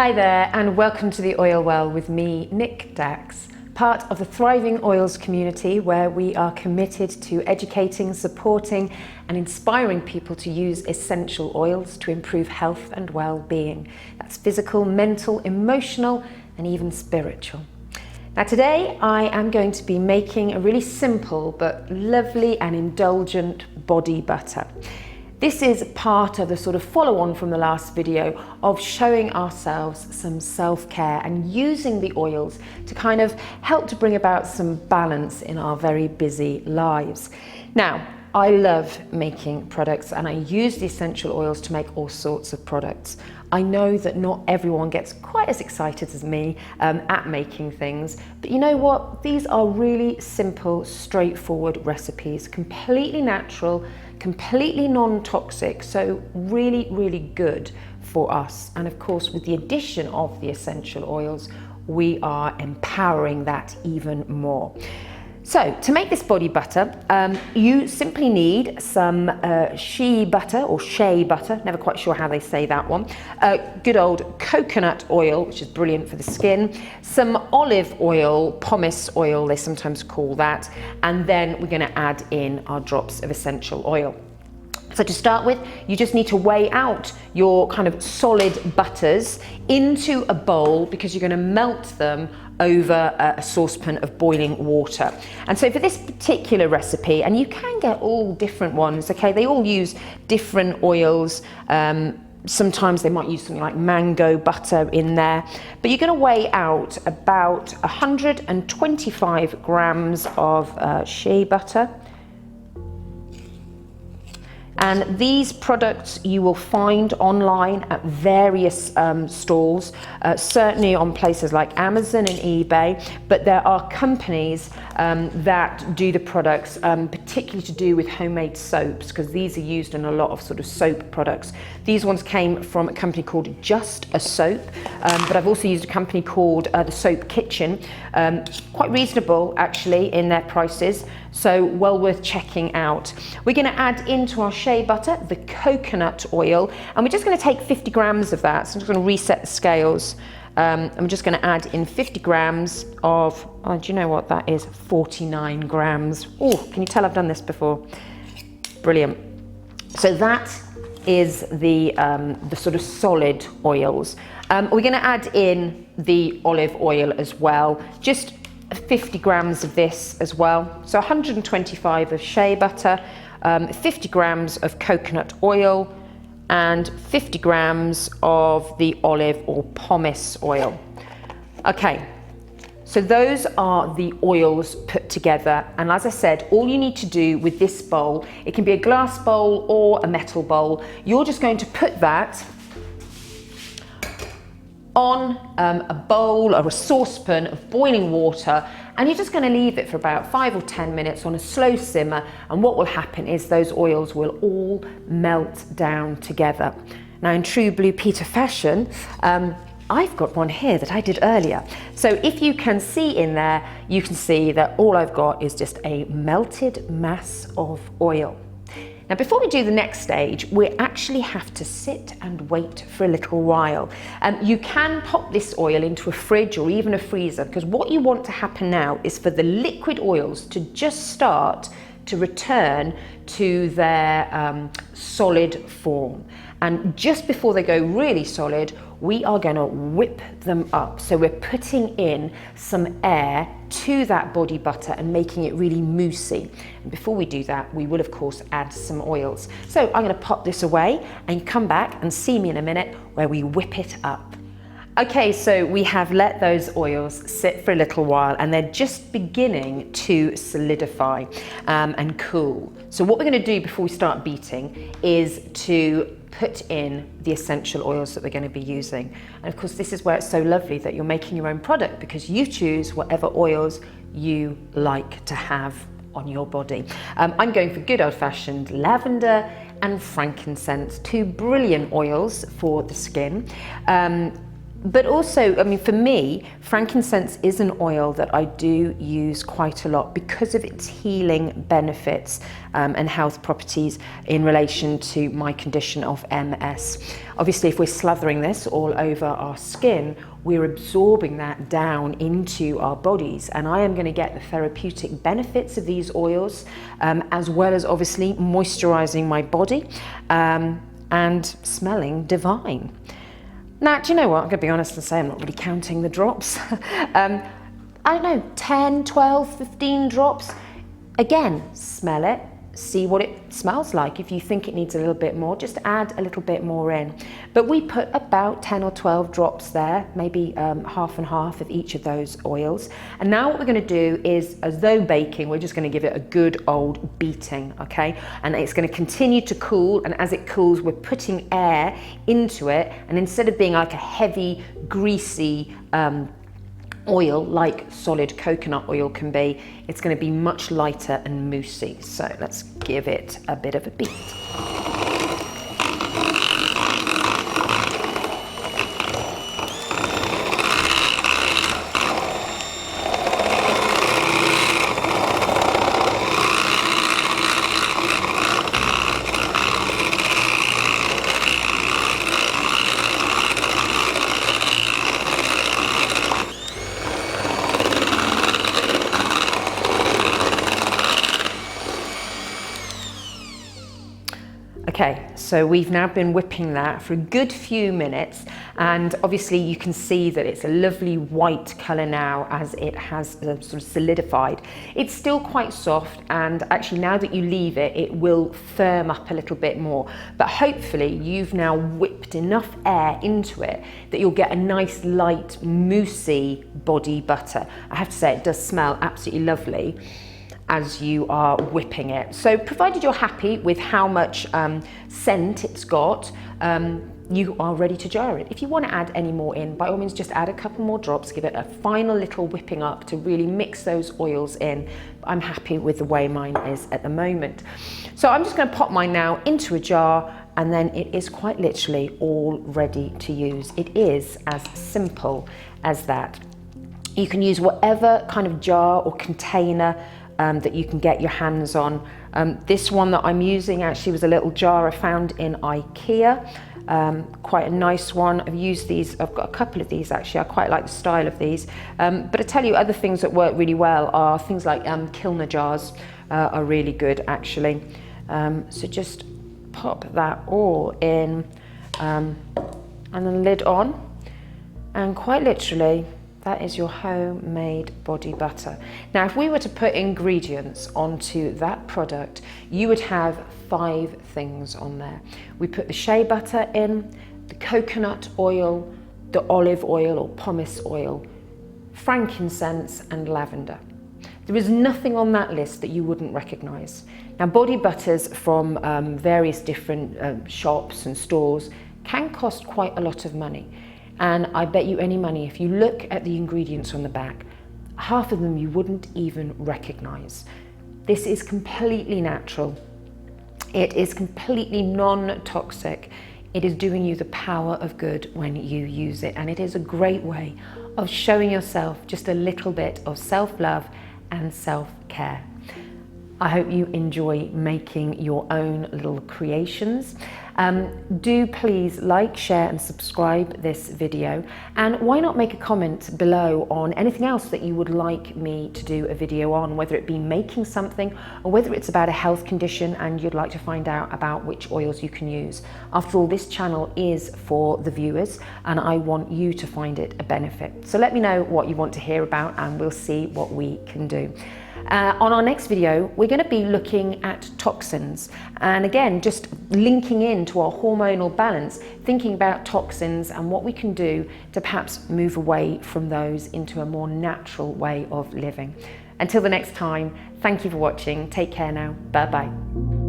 Hi there, and welcome to the Oil Well with me, Nick Dax, part of the thriving oils community where we are committed to educating, supporting and inspiring people to use essential oils to improve health and well-being. That's physical, mental, emotional and even spiritual. Now today I am going to be making a really simple but lovely and indulgent body butter. This is part of the sort of follow-on from the last video of showing ourselves some self-care and using the oils to kind of help to bring about some balance in our very busy lives. Now, I love making products and I use the essential oils to make all sorts of products. I know that not everyone gets quite as excited as me at making things, but you know what? These are really simple, straightforward recipes, completely natural, completely non-toxic, so really, really good for us. And of course, with the addition of the essential oils, we are empowering that even more. So to make this body butter, you simply need some shea butter or shea butter, never quite sure how they say that one, good old coconut oil, which is brilliant for the skin, some olive oil, pomace oil they sometimes call that, and then we're going to add in our drops of essential oil. So to start with, you just need to weigh out your kind of solid butters into a bowl because you're going to melt them over a saucepan of boiling water. And so for this particular recipe, and you can get all different ones, okay, they all use different oils. Sometimes they might use something like mango butter in there, but you're going to weigh out about 125 grams of shea butter. And these products you will find online at various stalls, certainly on places like Amazon and eBay, but there are companies that do the products, particularly to do with homemade soaps, because these are used in a lot of sort of soap products. These ones came from a company called Just a Soap, but I've also used a company called The Soap Kitchen, quite reasonable actually in their prices, so well worth checking out. We're going to add into our shea butter the coconut oil, and we're just going to take 50 grams of that. So I'm just going to reset the scales. I'm just going to add in 50 grams of, oh, do you know what that is? 49 grams. Oh, can you tell I've done this before? Brilliant. So that is the sort of solid oils. We're going to add in the olive oil as well, just 50 grams of this as well. So 125 of shea butter, 50 grams of coconut oil, and 50 grams of the olive or pomace oil. Okay, so those are the oils put together. And as I said, all you need to do with this bowl, it can be a glass bowl or a metal bowl, you're just going to put that on a bowl or a saucepan of boiling water, and you're just going to leave it for about 5 or 10 minutes on a slow simmer, and what will happen is those oils will all melt down together. Now in true Blue Peter fashion, I've got one here that I did earlier. So if you can see in there, you can see that all I've got is just a melted mass of oil. Now, before we do the next stage, we actually have to sit and wait for a little while. You can pop this oil into a fridge or even a freezer, because what you want to happen now is for the liquid oils to just start to return to their solid form. And just before they go really solid, we are going to whip them up. So we're putting in some air to that body butter and making it really moussey. And before we do that, we will of course add some oils. So I'm going to pop this away and come back and see me in a minute where we whip it up. Okay, so we have let those oils sit for a little while and they're just beginning to solidify and cool. So what we're going to do before we start beating is to put in the essential oils that we're going to be using. And of course, this is where it's so lovely that you're making your own product, because you choose whatever oils you like to have on your body. I'm going for good old-fashioned lavender and frankincense, two brilliant oils for the skin. But also, I mean, for me, frankincense is an oil that I do use quite a lot because of its healing benefits and health properties in relation to my condition of MS. Obviously, if we're slathering this all over our skin, we're absorbing that down into our bodies, and I am going to get the therapeutic benefits of these oils, as well as obviously moisturizing my body and smelling divine. Now, do you know what? I'm going to be honest and say I'm not really counting the drops. I don't know, 10, 12, 15 drops. Again, smell it, see what it smells like. If you think it needs a little bit more, just add a little bit more in. But we put about 10 or 12 drops there, maybe half and half of each of those oils. And now what we're going to do is, as though baking, we're just going to give it a good old beating, okay? And it's going to continue to cool, and as it cools, we're putting air into it, and instead of being like a heavy, greasy oil like solid coconut oil can be, it's going to be much lighter and moussey. So let's give it a bit of a beat. Okay, so we've now been whipping that for a good few minutes, and obviously you can see that it's a lovely white colour now as it has sort of solidified. It's still quite soft, and actually now that you leave it, it will firm up a little bit more. But hopefully you've now whipped enough air into it that you'll get a nice light moussey body butter. I have to say it does smell absolutely lovely as you are whipping it. So provided you're happy with how much scent it's got, you are ready to jar it. If you want to add any more in, by all means just add a couple more drops, give it a final little whipping up to really mix those oils in. I'm happy with the way mine is at the moment. So I'm just going to pop mine now into a jar, and then it is quite literally all ready to use. It is as simple as that. You can use whatever kind of jar or container that you can get your hands on. This one that I'm using actually was a little jar I found in IKEA, quite a nice one. I've used these, I've got a couple of these actually, I quite like the style of these. But I tell you, other things that work really well are things like Kilner jars are really good actually. So just pop that all in and then lid on, and quite literally, that is your homemade body butter. Now, if we were to put ingredients onto that product, you would have 5 things on there. We put the shea butter in, the coconut oil, the olive oil or pomace oil, frankincense and lavender. There is nothing on that list that you wouldn't recognize. Now, body butters from various different shops and stores can cost quite a lot of money. And I bet you any money, if you look at the ingredients on the back, half of them you wouldn't even recognize. This is completely natural. It is completely non-toxic. It is doing you the power of good when you use it. And it is a great way of showing yourself just a little bit of self-love and self-care. I hope you enjoy making your own little creations. Do please like, share and subscribe this video, and why not make a comment below on anything else that you would like me to do a video on, whether it be making something or whether it's about a health condition and you'd like to find out about which oils you can use. After all, this channel is for the viewers and I want you to find it a benefit. So let me know what you want to hear about and we'll see what we can do. On our next video, we're going to be looking at toxins, and again, just linking into our hormonal balance, thinking about toxins and what we can do to perhaps move away from those into a more natural way of living. Until the next time, thank you for watching. Take care now. Bye-bye.